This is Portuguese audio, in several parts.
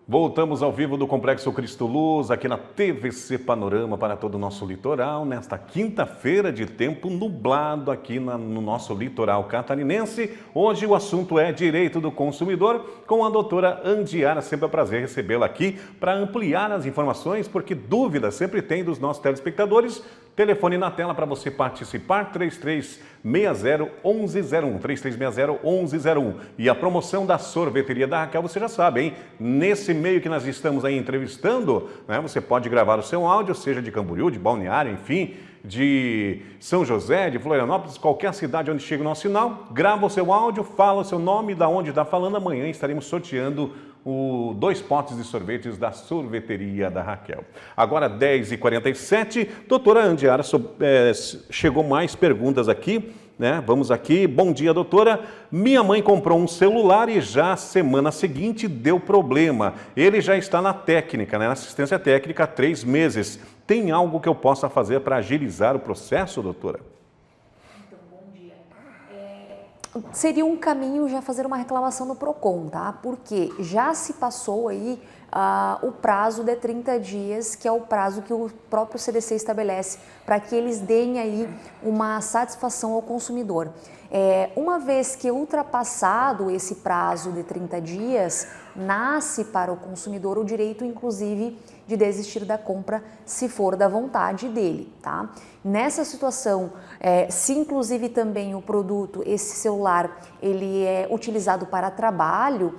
Voltamos ao vivo do Complexo Cristo Luz, aqui na TVC Panorama para todo o nosso litoral, nesta quinta-feira de tempo nublado aqui no nosso litoral catarinense. Hoje o assunto é direito do consumidor, com a doutora Andiara. Sempre é um prazer recebê-la aqui para ampliar as informações, porque dúvidas sempre tem dos nossos telespectadores. Telefone na tela para você participar, 3360-1101, 3360-1101. E a promoção da sorveteria da Raquel, você já sabe, hein? Nesse meio que nós estamos aí entrevistando, né, você pode gravar o seu áudio, seja de Camboriú, de Balneário, enfim, de São José, de Florianópolis, qualquer cidade onde chega o nosso sinal, grava o seu áudio, fala o seu nome, da onde está falando. Amanhã estaremos sorteando 2 potes de sorvetes da sorveteria da Raquel. Agora 10h47, doutora Andiara, chegou mais perguntas aqui, né? Vamos aqui. Bom dia, doutora. Minha mãe comprou um celular e já semana seguinte deu problema. Ele já está na técnica, né? Na assistência técnica há 3 meses. Tem algo que eu possa fazer para agilizar o processo, doutora? Seria um caminho já fazer uma reclamação no PROCON, tá? Porque já se passou aí o prazo de 30 dias, que é o prazo que o próprio CDC estabelece para que eles deem aí uma satisfação ao consumidor. Uma vez que ultrapassado esse prazo de 30 dias, nasce para o consumidor o direito, inclusive, de desistir da compra, se for da vontade dele, tá? Nessa situação, se inclusive também o produto, esse celular, ele é utilizado para trabalho,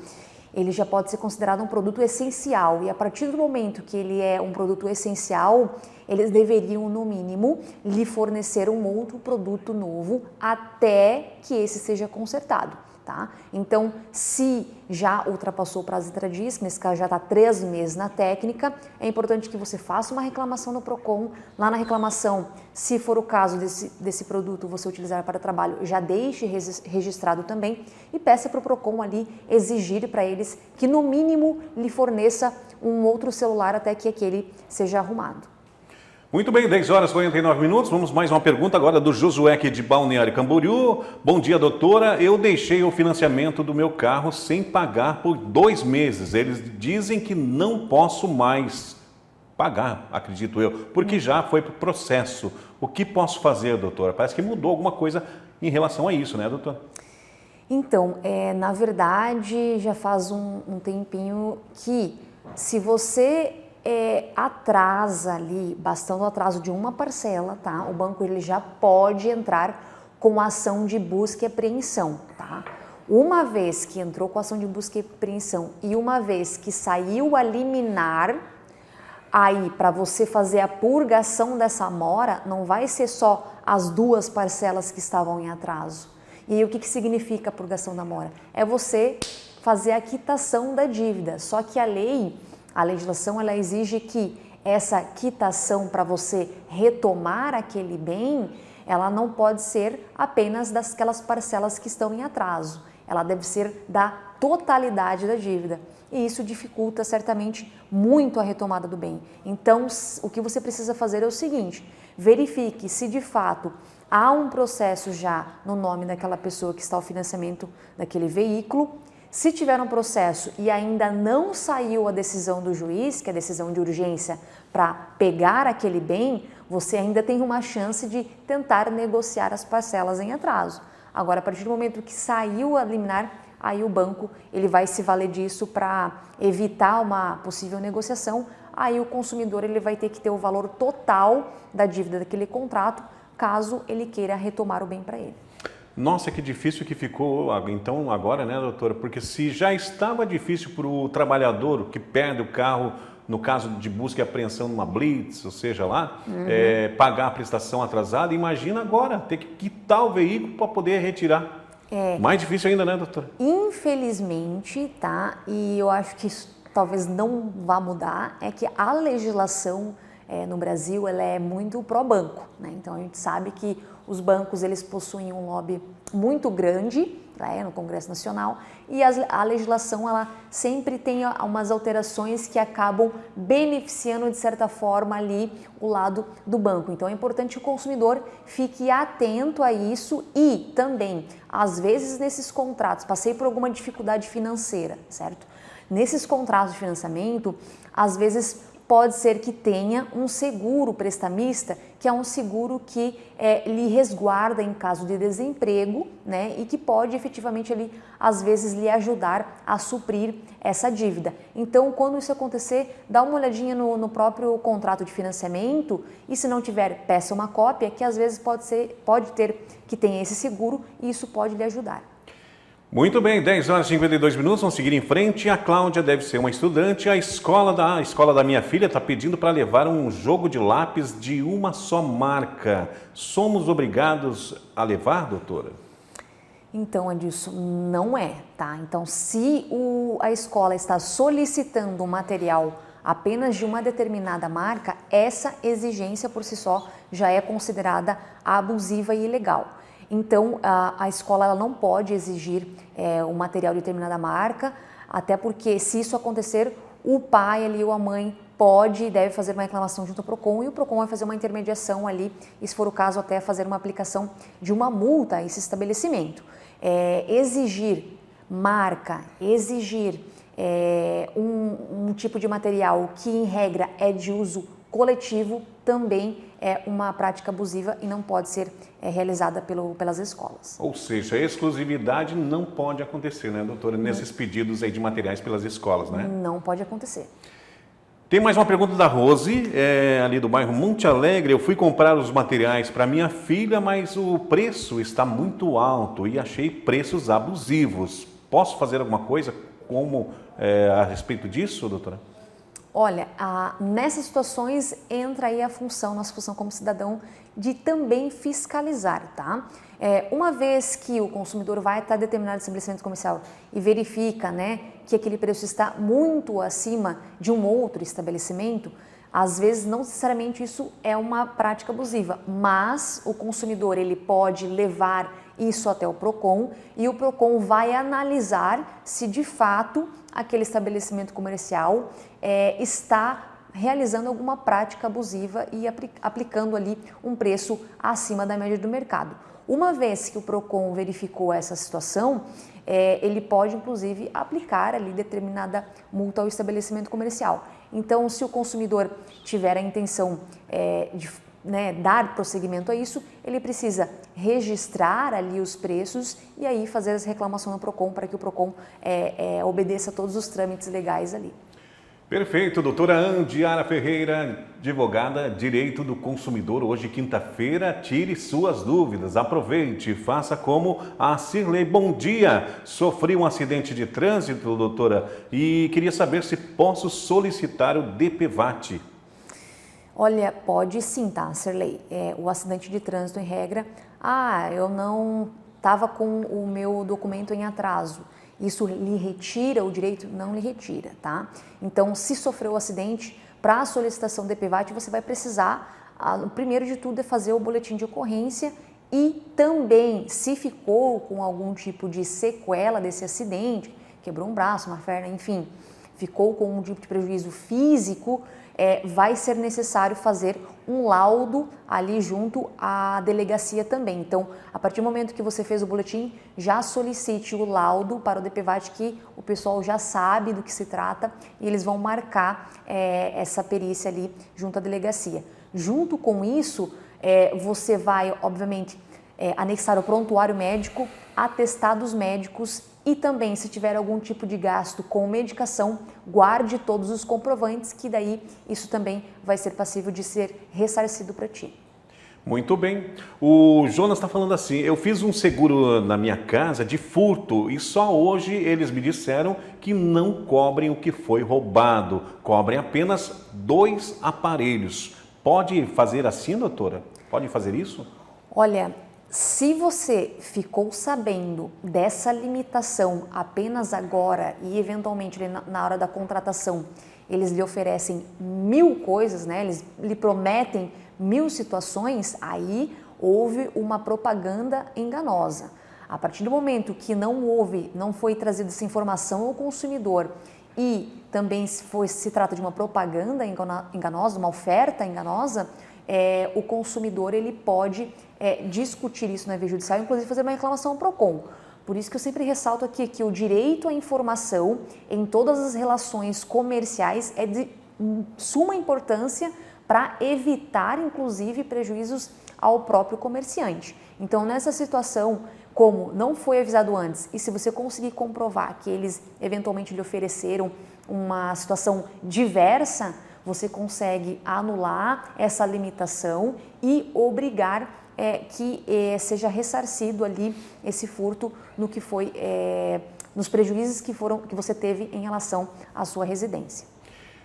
ele já pode ser considerado um produto essencial, e a partir do momento que ele é um produto essencial, eles deveriam, no mínimo, lhe fornecer um outro produto novo até que esse seja consertado, tá? Então, se já ultrapassou o prazo de 30 dias, que nesse caso já está 3 meses na técnica, é importante que você faça uma reclamação no PROCON. Lá na reclamação, se for o caso desse produto você utilizar para trabalho, já deixe registrado também e peça para o PROCON ali exigir para eles que no mínimo lhe forneça um outro celular até que aquele seja arrumado. Muito bem, 10h49. Vamos mais uma pergunta agora do Josué aqui de Balneário Camboriú. Bom dia, doutora. Eu deixei o financiamento do meu carro sem pagar por 2 meses. Eles dizem que não posso mais pagar, acredito eu, porque já foi para o processo. O que posso fazer, doutora? Parece que mudou alguma coisa em relação a isso, né, doutora? Então, na verdade, já faz um tempinho que se você atrasa ali, bastando o atraso de uma parcela, tá? O banco ele já pode entrar com ação de busca e apreensão, tá? Uma vez que entrou com ação de busca e apreensão e uma vez que saiu a liminar, aí para você fazer a purgação dessa mora, não vai ser só as 2 parcelas que estavam em atraso. E aí, o que significa a purgação da mora? É você fazer a quitação da dívida, só que a legislação ela exige que essa quitação para você retomar aquele bem, ela não pode ser apenas daquelas parcelas que estão em atraso, ela deve ser da totalidade da dívida. E isso dificulta certamente muito a retomada do bem. Então, o que você precisa fazer é o seguinte: verifique se de fato há um processo já no nome daquela pessoa que está ao financiamento daquele veículo. Se tiver um processo e ainda não saiu a decisão do juiz, que é a decisão de urgência, para pegar aquele bem, você ainda tem uma chance de tentar negociar as parcelas em atraso. Agora, a partir do momento que saiu a liminar, aí o banco ele vai se valer disso para evitar uma possível negociação. Aí o consumidor ele vai ter que ter o valor total da dívida daquele contrato, caso ele queira retomar o bem para ele. Nossa, que difícil que ficou então agora, né, doutora? Porque se já estava difícil para o trabalhador que perde o carro, no caso de busca e apreensão numa blitz, ou seja lá, pagar a prestação atrasada, imagina agora ter que quitar o veículo para poder retirar. Mais difícil ainda, né, doutora? Infelizmente, tá? E eu acho que isso talvez não vá mudar, é que a legislação no Brasil ela é muito pró-banco, né? Então a gente sabe que os bancos eles possuem um lobby muito grande, né, no Congresso Nacional, e a legislação ela sempre tem umas alterações que acabam beneficiando de certa forma ali o lado do banco. Então é importante que o consumidor fique atento a isso e também, às vezes nesses contratos, passei por alguma dificuldade financeira, certo? Nesses contratos de financiamento, às vezes pode ser que tenha um seguro prestamista, que é um seguro que lhe resguarda em caso de desemprego, né, e que pode efetivamente às vezes lhe ajudar a suprir essa dívida. Então, quando isso acontecer, dá uma olhadinha no próprio contrato de financiamento e, se não tiver, peça uma cópia, que às vezes pode ter que tenha esse seguro e isso pode lhe ajudar. Muito bem, 10 horas e 52 minutos, vamos seguir em frente. A Cláudia deve ser uma estudante. A escola da minha filha está pedindo para levar um jogo de lápis de uma só marca. Somos obrigados a levar, doutora? Então, Adilson, não é, tá? Então, se a escola está solicitando um material apenas de uma determinada marca, essa exigência por si só já é considerada abusiva e ilegal. Então, a escola ela não pode exigir um material de determinada marca, até porque, se isso acontecer, o pai ali ou a mãe pode e deve fazer uma reclamação junto ao PROCON e o PROCON vai fazer uma intermediação ali, e se for o caso, até fazer uma aplicação de uma multa a esse estabelecimento. Exigir marca, exigir um tipo de material que, em regra, é de uso coletivo, também é uma prática abusiva e não pode ser realizada pelas escolas. Ou seja, a exclusividade não pode acontecer, né, doutora, nesses pedidos aí de materiais pelas escolas, né? Não pode acontecer. Tem mais uma pergunta da Rose, ali do bairro Monte Alegre. Eu fui comprar os materiais para minha filha, mas o preço está muito alto e achei preços abusivos. Posso fazer alguma coisa a respeito disso, doutora? Olha, nessas situações entra aí nossa função como cidadão, de também fiscalizar, tá? Uma vez que o consumidor vai até determinado estabelecimento comercial e verifica, né, que aquele preço está muito acima de um outro estabelecimento, às vezes não necessariamente isso é uma prática abusiva, mas o consumidor ele pode levar isso até o PROCON e o PROCON vai analisar se de fato aquele estabelecimento comercial está realizando alguma prática abusiva e aplicando ali um preço acima da média do mercado. Uma vez que o PROCON verificou essa situação, ele pode inclusive aplicar ali determinada multa ao estabelecimento comercial. Então, se o consumidor tiver a intenção de dar prosseguimento a isso, ele precisa registrar ali os preços e aí fazer as reclamações no PROCON para que o PROCON obedeça a todos os trâmites legais ali. Perfeito, doutora Andiara Ferreira, advogada, Direito do Consumidor. Hoje, quinta-feira, tire suas dúvidas, aproveite, faça como a Cirlei. Bom dia, sofri um acidente de trânsito, doutora, e queria saber se posso solicitar o DPVAT. Olha, pode sim, tá, Cirlei. O acidente de trânsito, em regra, eu não estava com o meu documento em atraso. Isso lhe retira o direito? Não lhe retira, tá? Então, se sofreu o acidente, para a solicitação do DPVAT, você vai precisar, o primeiro de tudo, é fazer o boletim de ocorrência e também, se ficou com algum tipo de sequela desse acidente, quebrou um braço, uma perna, enfim, ficou com um tipo de prejuízo físico, vai ser necessário fazer um laudo ali junto à delegacia também. Então, a partir do momento que você fez o boletim, já solicite o laudo para o DPVAT, que o pessoal já sabe do que se trata e eles vão marcar essa perícia ali junto à delegacia. Junto com isso, você vai, obviamente, anexar o prontuário médico, atestados médicos e também, se tiver algum tipo de gasto com medicação, guarde todos os comprovantes, que daí isso também vai ser passível de ser ressarcido para ti. Muito bem. O Jonas está falando assim, eu fiz um seguro na minha casa de furto e só hoje eles me disseram que não cobrem o que foi roubado, cobrem apenas 2 aparelhos. Pode fazer assim, doutora? Pode fazer isso? Olha, se você ficou sabendo dessa limitação apenas agora e eventualmente na hora da contratação eles lhe oferecem 1000 coisas, né? Eles lhe prometem 1000 situações, aí houve uma propaganda enganosa. A partir do momento que não foi trazida essa informação ao consumidor e também se trata de uma propaganda enganosa, uma oferta enganosa, o consumidor ele pode discutir isso na via judicial, inclusive fazer uma reclamação ao PROCON. Por isso que eu sempre ressalto aqui que o direito à informação em todas as relações comerciais é de suma importância para evitar, inclusive, prejuízos ao próprio comerciante. Então, nessa situação, como não foi avisado antes, e se você conseguir comprovar que eles eventualmente lhe ofereceram uma situação diversa, você consegue anular essa limitação e obrigar que seja ressarcido ali esse furto no que foi, nos prejuízos que você teve em relação à sua residência.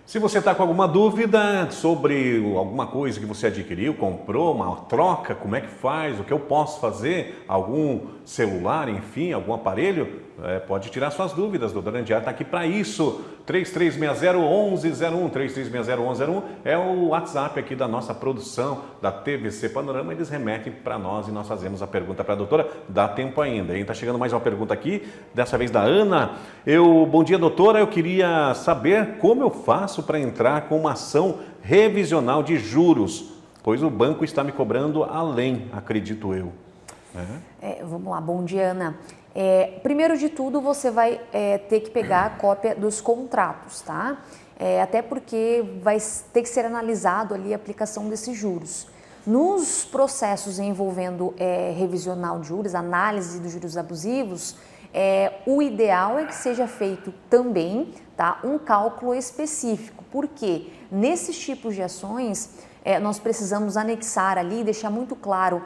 Se você está com alguma dúvida sobre alguma coisa que você adquiriu, comprou, uma troca, como é que faz, o que eu posso fazer, algum celular, enfim, algum aparelho, pode tirar suas dúvidas. Doutora Andiara está aqui para isso. 3360-1101, 3360-1101 é o WhatsApp aqui da nossa produção, da TVC Panorama. Eles remetem para nós e nós fazemos a pergunta para a doutora. Dá tempo ainda, hein? Está chegando mais uma pergunta aqui, dessa vez da Ana. Bom dia, doutora. Eu queria saber como eu faço para entrar com uma ação revisional de juros, pois o banco está me cobrando além, acredito eu. Vamos lá, bom dia, Ana. Primeiro de tudo, você vai ter que pegar a cópia dos contratos, tá? Até porque vai ter que ser analisado ali a aplicação desses juros. Nos processos envolvendo revisional de juros, análise dos juros abusivos, o ideal é que seja feito também, tá, um cálculo específico, porque nesses tipos de ações nós precisamos anexar ali, deixar muito claro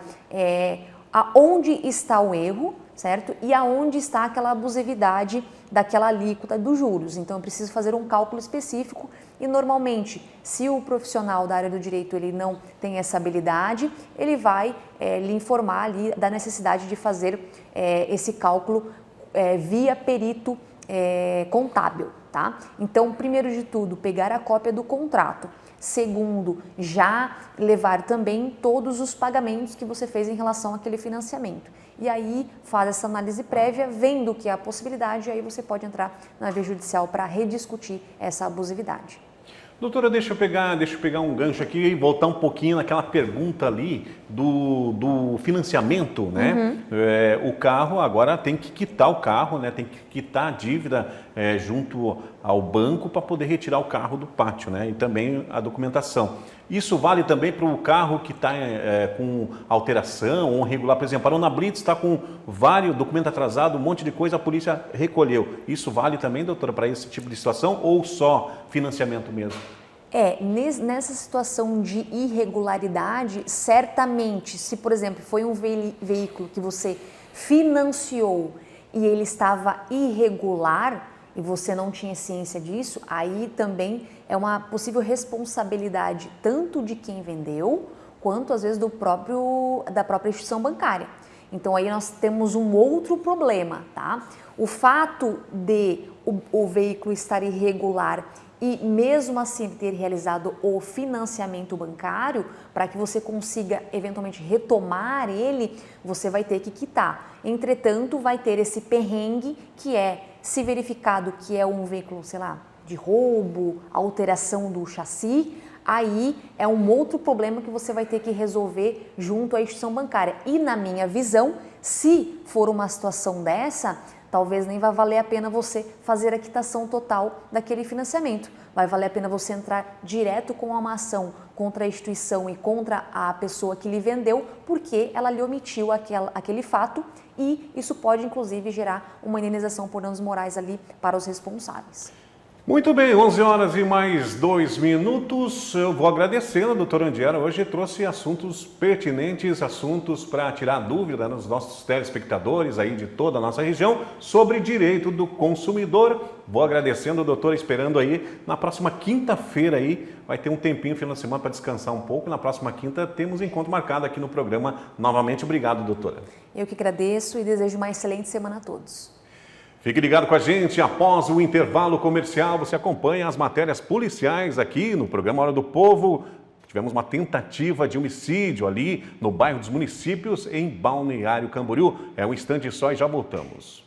aonde está o erro, certo? E aonde está aquela abusividade daquela alíquota dos juros. Então, eu preciso fazer um cálculo específico e, normalmente, se o profissional da área do direito ele não tem essa habilidade, ele vai lhe informar ali da necessidade de fazer esse cálculo via perito contábil, tá? Então, primeiro de tudo, pegar a cópia do contrato. Segundo, já levar também todos os pagamentos que você fez em relação àquele financiamento. E aí faz essa análise prévia, vendo que há possibilidade, e aí você pode entrar na via judicial para rediscutir essa abusividade. Doutora, deixa eu pegar um gancho aqui e voltar um pouquinho naquela pergunta ali do financiamento, né? O carro agora tem que quitar o carro, né? Tem que quitar a dívida junto ao banco para poder retirar o carro do pátio, né? E também a documentação. Isso vale também para o carro que está com alteração ou irregular, por exemplo, parou na blitz, está com vários documentos atrasados, um monte de coisa, a polícia recolheu. Isso vale também, doutora, para esse tipo de situação ou só financiamento mesmo? Nessa situação de irregularidade, certamente, se por exemplo foi um veículo que você financiou e ele estava irregular e você não tinha ciência disso, aí também é uma possível responsabilidade tanto de quem vendeu, quanto às vezes da própria instituição bancária. Então aí nós temos um outro problema, tá? O fato de o veículo estar irregular e mesmo assim ter realizado o financiamento bancário, para que você consiga eventualmente retomar ele, você vai ter que quitar. Entretanto, vai ter esse perrengue que se verificado que é um veículo, sei lá, de roubo, alteração do chassi, aí é um outro problema que você vai ter que resolver junto à instituição bancária. E na minha visão, se for uma situação dessa, talvez nem vai valer a pena você fazer a quitação total daquele financiamento. Vai valer a pena você entrar direto com uma ação contra a instituição e contra a pessoa que lhe vendeu, porque ela lhe omitiu aquele fato e isso pode, inclusive, gerar uma indenização por danos morais ali para os responsáveis. Muito bem, 11 horas e mais 2 minutos. Eu vou agradecendo a doutora Andiara. Hoje trouxe assuntos pertinentes, assuntos para tirar dúvida nos nossos telespectadores aí de toda a nossa região sobre direito do consumidor. Vou agradecendo a doutora, esperando aí na próxima quinta-feira aí, vai ter um tempinho, final de semana, para descansar um pouco. Na próxima quinta temos encontro marcado aqui no programa novamente. Obrigado, doutora. Eu que agradeço e desejo uma excelente semana a todos. Fique ligado com a gente, após o intervalo comercial, você acompanha as matérias policiais aqui no programa Hora do Povo. Tivemos uma tentativa de homicídio ali no bairro dos Municípios, em Balneário Camboriú. É um instante só e já voltamos.